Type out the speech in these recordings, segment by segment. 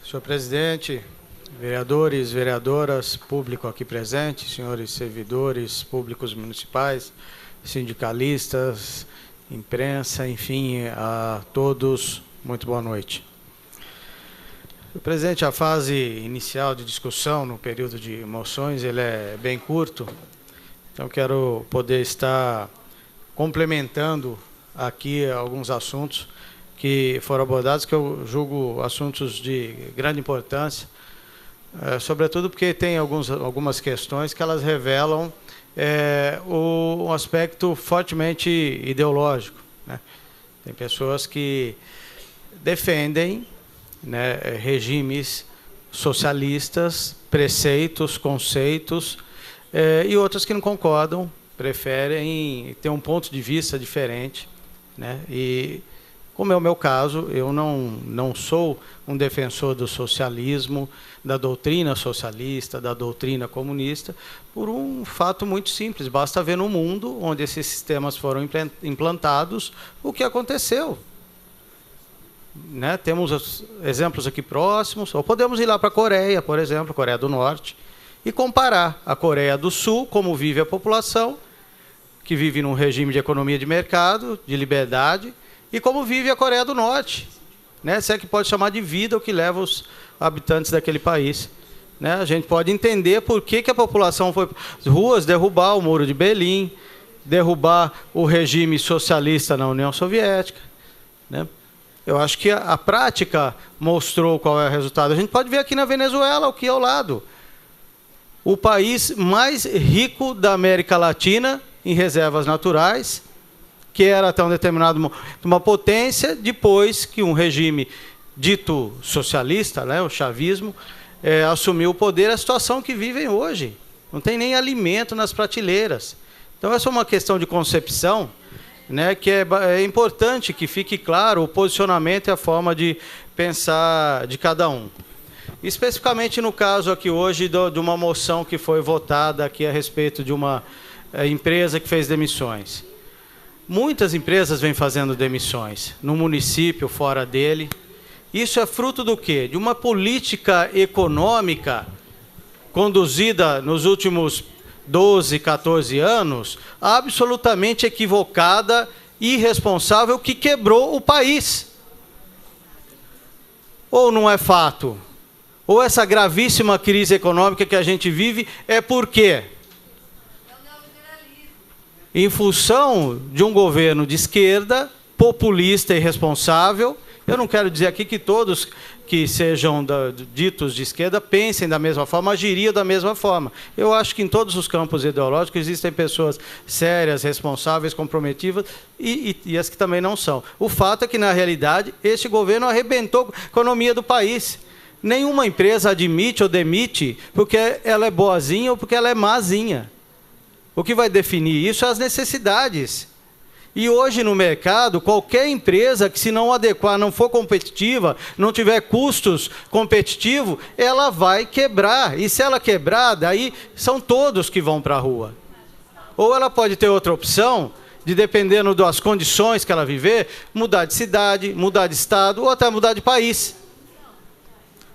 Senhor presidente, vereadores, vereadoras, público aqui presente, senhores servidores públicos municipais, sindicalistas, imprensa, enfim, a todos, muito boa noite. Senhor presidente, a fase inicial de discussão no período de moções, ele é bem curto, então quero poder estar complementando aqui alguns assuntos que foram abordados, que eu julgo assuntos de grande importância, sobretudo porque tem algumas questões que elas revelam um aspecto fortemente ideológico, né? Tem pessoas que defendem, né, regimes socialistas, preceitos, conceitos, e outras que não concordam, preferem ter um ponto de vista diferente, né? E como é o meu caso, eu não sou um defensor do socialismo, da doutrina socialista, da doutrina comunista, por um fato muito simples. Basta ver no mundo onde esses sistemas foram implantados o que aconteceu. Né? Temos exemplos aqui próximos, ou podemos ir lá para a Coreia, por exemplo, Coreia do Norte, e comparar a Coreia do Sul, como vive a população, que vive num regime de economia de mercado, de liberdade, e como vive a Coreia do Norte, né? Se é que pode chamar de vida o que leva os habitantes daquele país, né? A gente pode entender por que a população foi às ruas derrubar o Muro de Berlim, derrubar o regime socialista na União Soviética, né? Eu acho que a prática mostrou qual é o resultado. A gente pode ver aqui na Venezuela, aqui ao lado, o país mais rico da América Latina em reservas naturais, que era até um determinado momento uma potência, depois que um regime dito socialista, né, o chavismo, assumiu o poder, a situação que vivem hoje. Não tem nem alimento nas prateleiras. Então, essa é uma questão de concepção, né, que é importante que fique claro o posicionamento e a forma de pensar de cada um. Especificamente no caso aqui hoje de uma moção que foi votada aqui a respeito de uma empresa que fez demissões. Muitas empresas vêm fazendo demissões, no município, fora dele. Isso é fruto do quê? De uma política econômica conduzida nos últimos 12, 14 anos, absolutamente equivocada e irresponsável, que quebrou o país. Ou não é fato? Ou essa gravíssima crise econômica que a gente vive é por quê? Em função de um governo de esquerda, populista e irresponsável. Eu não quero dizer aqui que todos que sejam ditos de esquerda pensem da mesma forma, agiriam da mesma forma. Eu acho que em todos os campos ideológicos existem pessoas sérias, responsáveis, comprometidas e as que também não são. O fato é que, na realidade, este governo arrebentou a economia do país. Nenhuma empresa admite ou demite porque ela é boazinha ou porque ela é mazinha. O que vai definir isso é as necessidades. E hoje no mercado, qualquer empresa que, se não adequar, não for competitiva, não tiver custos competitivos, ela vai quebrar. E se ela quebrar, daí são todos que vão para a rua. Ou ela pode ter outra opção, de dependendo das condições que ela viver, mudar de cidade, mudar de estado ou até mudar de país.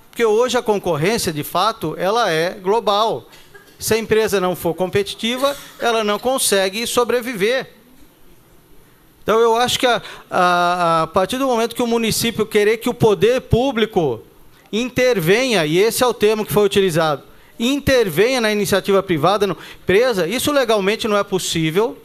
Porque hoje a concorrência, de fato, ela é global. Se a empresa não for competitiva, ela não consegue sobreviver. Então, eu acho que a partir do momento que o município querer que o poder público intervenha, e esse é o termo que foi utilizado, intervenha na iniciativa privada, na empresa, isso legalmente não é possível.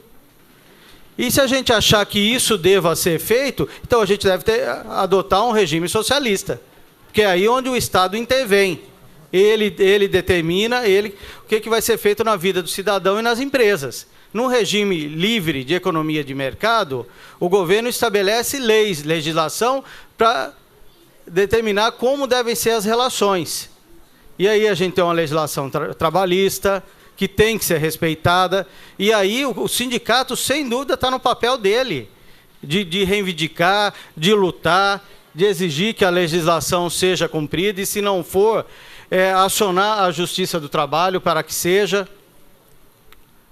E se a gente achar que isso deva ser feito, então a gente deve adotar um regime socialista, porque é aí onde o Estado intervém. Ele determina o que vai ser feito na vida do cidadão e nas empresas. Num regime livre de economia de mercado, o governo estabelece leis, legislação, para determinar como devem ser as relações. E aí a gente tem uma legislação trabalhista, que tem que ser respeitada, e aí o sindicato, sem dúvida, está no papel dele, de reivindicar, de lutar, de exigir que a legislação seja cumprida, e se não for, acionar a Justiça do Trabalho para que seja.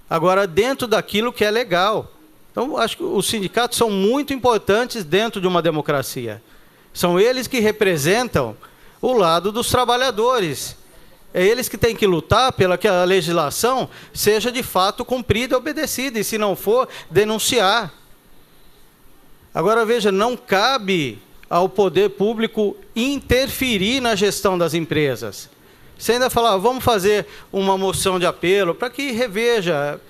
Agora, dentro daquilo que é legal. Então, acho que os sindicatos são muito importantes dentro de uma democracia. São eles que representam o lado dos trabalhadores. É eles que têm que lutar pela que a legislação seja de fato cumprida e obedecida, e se não for, denunciar. Agora, veja, não cabe ao poder público interferir na gestão das empresas. Você ainda fala, vamos fazer uma moção de apelo para que reveja,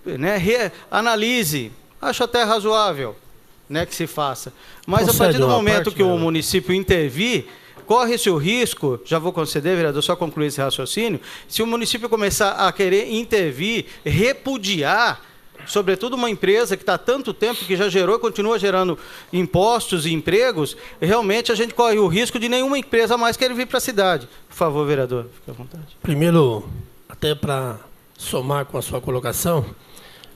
né, analise. Acho até razoável, né, que se faça. Mas a partir do momento que o município intervir, corre-se o risco, já vou conceder, vereador, só concluir esse raciocínio, se o município começar a querer intervir, repudiar, sobretudo uma empresa que está há tanto tempo, que já gerou e continua gerando impostos e empregos, realmente a gente corre o risco de nenhuma empresa mais querer vir para a cidade. Por favor, vereador, fique à vontade. Primeiro, até para somar com a sua colocação,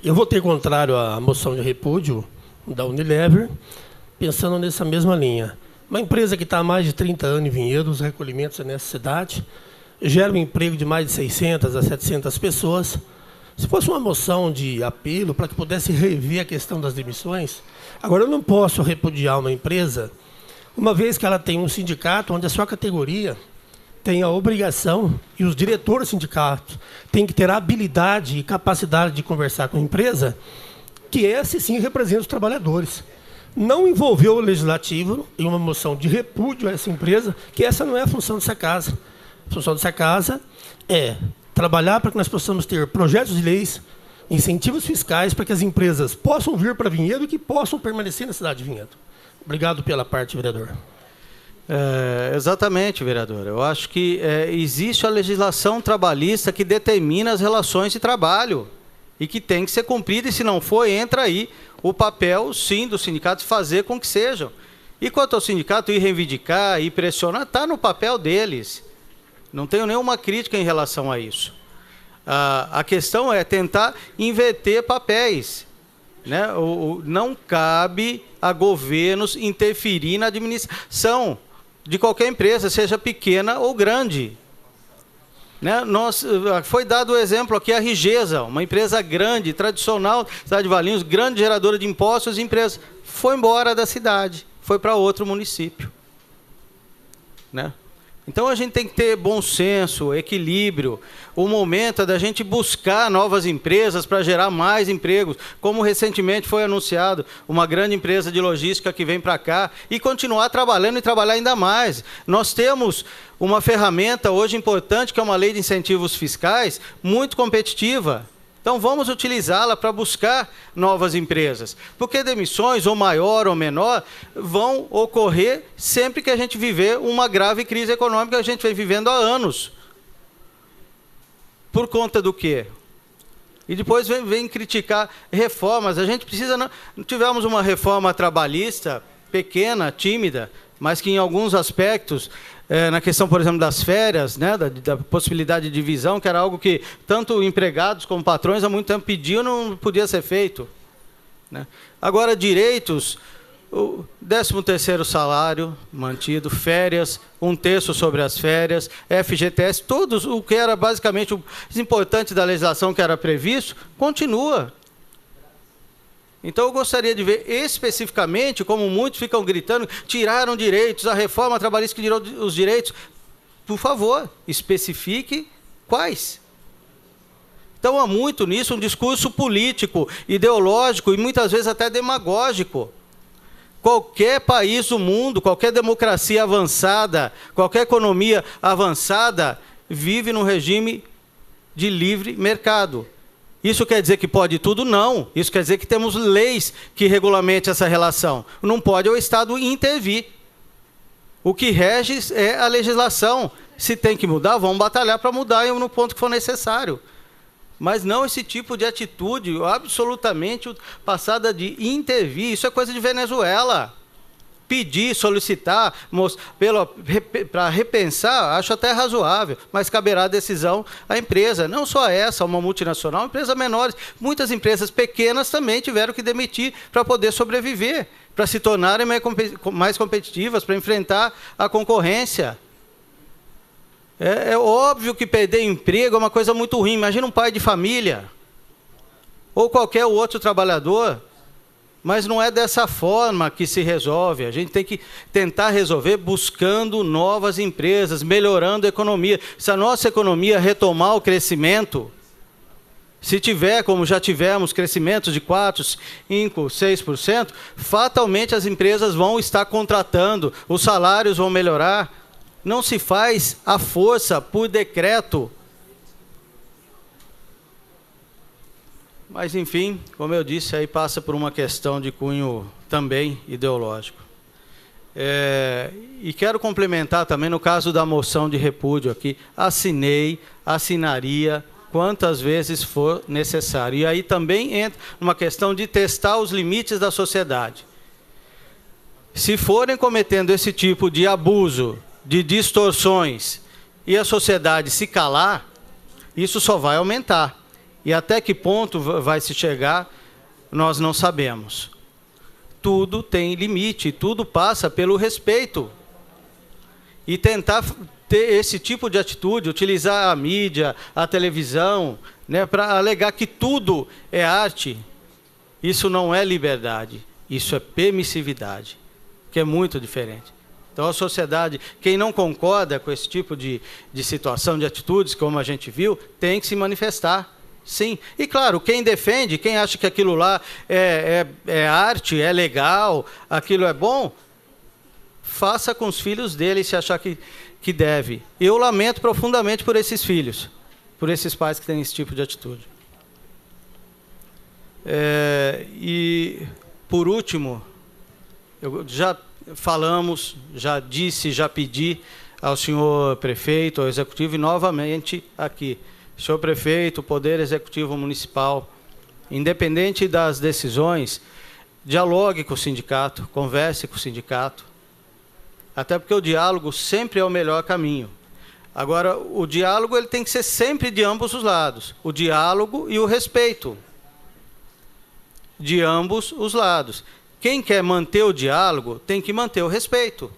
eu votei contrário à moção de repúdio da Unilever, pensando nessa mesma linha. Uma empresa que está há mais de 30 anos em Vinhedos, recolhimentos nessa cidade, gera um emprego de mais de 600 a 700 pessoas. Se fosse uma moção de apelo para que pudesse rever a questão das demissões, agora eu não posso repudiar uma empresa, uma vez que ela tem um sindicato onde a sua categoria tem a obrigação, e os diretores do sindicato têm que ter a habilidade e capacidade de conversar com a empresa, que esse sim representa os trabalhadores. Não envolveu o legislativo em uma moção de repúdio a essa empresa, que essa não é a função dessa casa. A função dessa casa é trabalhar para que nós possamos ter projetos de leis, incentivos fiscais para que as empresas possam vir para Vinhedo e que possam permanecer na cidade de Vinhedo. Obrigado pela parte, vereador. Exatamente, vereador. Eu acho que existe a legislação trabalhista que determina as relações de trabalho e que tem que ser cumprida, e se não for, entra aí o papel, sim, dos sindicatos fazer com que sejam. E quanto ao sindicato ir reivindicar, ir pressionar, está no papel deles. Não tenho nenhuma crítica em relação a isso. A questão é tentar inverter papéis, né? Não cabe a governos interferir na administração de qualquer empresa, seja pequena ou grande. Né? Foi dado o exemplo aqui, a Rigesa, uma empresa grande, tradicional, cidade de Valinhos, grande geradora de impostos e empresas, foi embora da cidade, foi para outro município. Né? Então a gente tem que ter bom senso, equilíbrio. O momento é da gente buscar novas empresas para gerar mais empregos, como recentemente foi anunciado, uma grande empresa de logística que vem para cá, e continuar trabalhando e trabalhar ainda mais. Nós temos uma ferramenta hoje importante, que é uma lei de incentivos fiscais, muito competitiva. Então vamos utilizá-la para buscar novas empresas, porque demissões, ou maior ou menor, vão ocorrer sempre que a gente viver uma grave crise econômica que a gente vem vivendo há anos. Por conta do quê? E depois vem criticar reformas. A gente precisa, não tivemos uma reforma trabalhista pequena, tímida, mas que em alguns aspectos, na questão, por exemplo, das férias, né, da possibilidade de divisão, que era algo que tanto empregados como patrões há muito tempo pediam, não podia ser feito. Né? Agora, direitos, o 13º salário mantido, férias, 1/3 sobre as férias, FGTS, todos o que era basicamente os importantes da legislação que era previsto, continua. Então eu gostaria de ver especificamente, como muitos ficam gritando, tiraram direitos, a reforma trabalhista que tirou os direitos. Por favor, especifique quais. Então há muito nisso um discurso político, ideológico e muitas vezes até demagógico. Qualquer país do mundo, qualquer democracia avançada, qualquer economia avançada, vive num regime de livre mercado. Isso quer dizer que pode tudo? Não. Isso quer dizer que temos leis que regulamentem essa relação. Não pode o Estado intervir. O que rege é a legislação. Se tem que mudar, vamos batalhar para mudar no ponto que for necessário. Mas não esse tipo de atitude absolutamente passada de intervir. Isso é coisa de Venezuela. Pedir, solicitar, para repensar, acho até razoável, mas caberá a decisão à empresa. Não só essa, uma multinacional, empresas menores. Muitas empresas pequenas também tiveram que demitir para poder sobreviver, para se tornarem mais competitivas, para enfrentar a concorrência. É óbvio que perder emprego é uma coisa muito ruim. Imagina um pai de família, ou qualquer outro trabalhador, Mas não é dessa forma que se resolve. A gente tem que tentar resolver buscando novas empresas, melhorando a economia. Se a nossa economia retomar o crescimento, se tiver, como já tivemos, crescimento de 4%, 5%, 6%, fatalmente as empresas vão estar contratando, os salários vão melhorar. Não se faz à força, por decreto. Mas, enfim, como eu disse, aí passa por uma questão de cunho também ideológico. E quero complementar também no caso da moção de repúdio aqui. Assinaria quantas vezes for necessário. E aí também entra uma questão de testar os limites da sociedade. Se forem cometendo esse tipo de abuso, de distorções, e a sociedade se calar, isso só vai aumentar. E até que ponto vai se chegar, nós não sabemos. Tudo tem limite, tudo passa pelo respeito. E tentar ter esse tipo de atitude, utilizar a mídia, a televisão, né, para alegar que tudo é arte, isso não é liberdade, isso é permissividade, que é muito diferente. Então, a sociedade, quem não concorda com esse tipo de situação, de atitudes, como a gente viu, tem que se manifestar. Sim, e claro, quem defende, quem acha que aquilo lá é arte, é legal, aquilo é bom, faça com os filhos dele se achar que deve. Eu lamento profundamente por esses filhos, por esses pais que têm esse tipo de atitude. E, por último, já falamos, já disse, já pedi ao senhor prefeito, ao executivo, e novamente aqui, senhor prefeito, Poder Executivo Municipal, independente das decisões, dialogue com o sindicato, converse com o sindicato, até porque o diálogo sempre é o melhor caminho. Agora, o diálogo ele tem que ser sempre de ambos os lados, o diálogo e o respeito, de ambos os lados. Quem quer manter o diálogo tem que manter o respeito.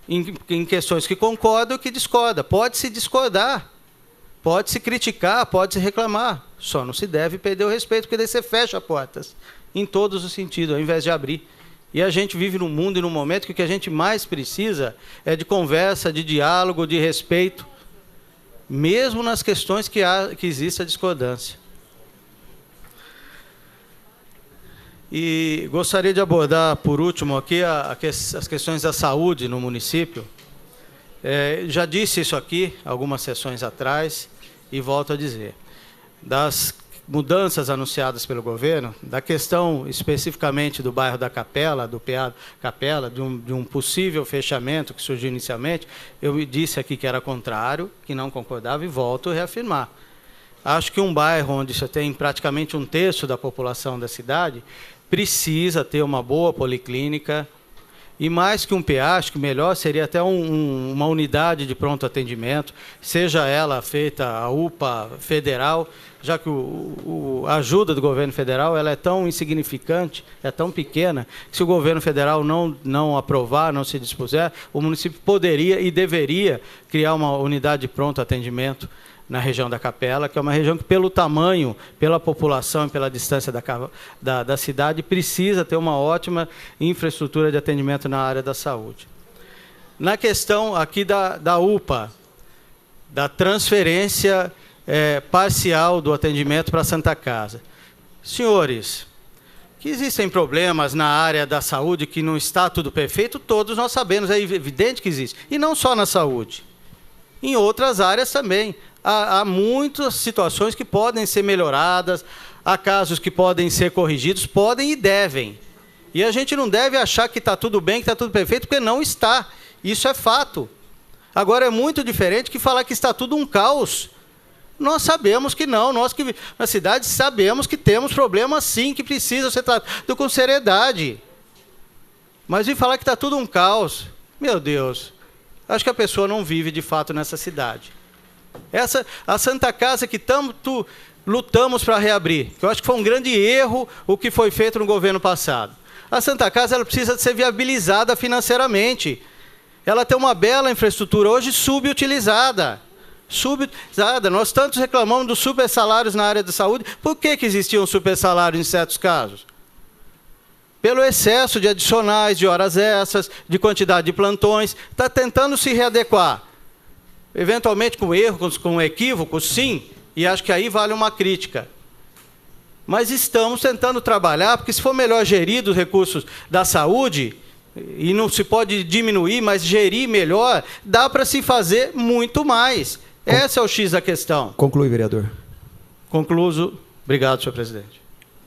Em questões que concordam e que discordam. Pode-se discordar, pode-se criticar, pode-se reclamar. Só não se deve perder o respeito, porque daí você fecha portas, em todos os sentidos, ao invés de abrir. E a gente vive num mundo e num momento que o que a gente mais precisa é de conversa, de diálogo, de respeito, mesmo nas questões que existe a discordância. E gostaria de abordar, por último, aqui as questões da saúde no município. Já disse isso aqui algumas sessões atrás e volto a dizer. Das mudanças anunciadas pelo governo, da questão especificamente do bairro da Capela, do PA Capela, de um possível fechamento que surgiu inicialmente, eu disse aqui que era contrário, que não concordava e volto a reafirmar. Acho que um bairro onde você tem praticamente 1/3 da população da cidade precisa ter uma boa policlínica e mais que um PA, acho que melhor seria até uma unidade de pronto atendimento, seja ela feita a UPA federal, já que a ajuda do governo federal ela é tão insignificante, é tão pequena, que se o governo federal não aprovar, não se dispuser, o município poderia e deveria criar uma unidade de pronto atendimento na região da Capela, que é uma região que, pelo tamanho, pela população e pela distância da cidade, precisa ter uma ótima infraestrutura de atendimento na área da saúde. Na questão aqui da UPA, da transferência parcial do atendimento para a Santa Casa. Senhores, que existem problemas na área da saúde, que não está tudo perfeito, todos nós sabemos, é evidente que existe. E não só na saúde, em outras áreas também. Há muitas situações que podem ser melhoradas, há casos que podem ser corrigidos, podem e devem. E a gente não deve achar que está tudo bem, que está tudo perfeito, porque não está. Isso é fato. Agora, é muito diferente que falar que está tudo um caos. Nós sabemos que não. Nós que na cidade sabemos que temos problemas sim, que precisam ser tratados com seriedade. Mas vir falar que está tudo um caos, meu Deus, acho que a pessoa não vive de fato nessa cidade. A Santa Casa que tanto lutamos para reabrir, que eu acho que foi um grande erro o que foi feito no governo passado. A Santa Casa ela precisa ser viabilizada financeiramente. Ela tem uma bela infraestrutura, hoje subutilizada. Nós tantos reclamamos dos super salários na área da saúde. Por que existiam super salários em certos casos? pelo excesso de adicionais, de horas extras, de quantidade de plantões, está tentando se readequar. Eventualmente com erros, com equívocos, sim, e acho que aí vale uma crítica. Mas estamos tentando trabalhar, porque se for melhor gerir os recursos da saúde, e não se pode diminuir, mas gerir melhor, dá para se fazer muito mais. Esse é o X da questão. Conclui, vereador. Concluso. Obrigado, senhor presidente.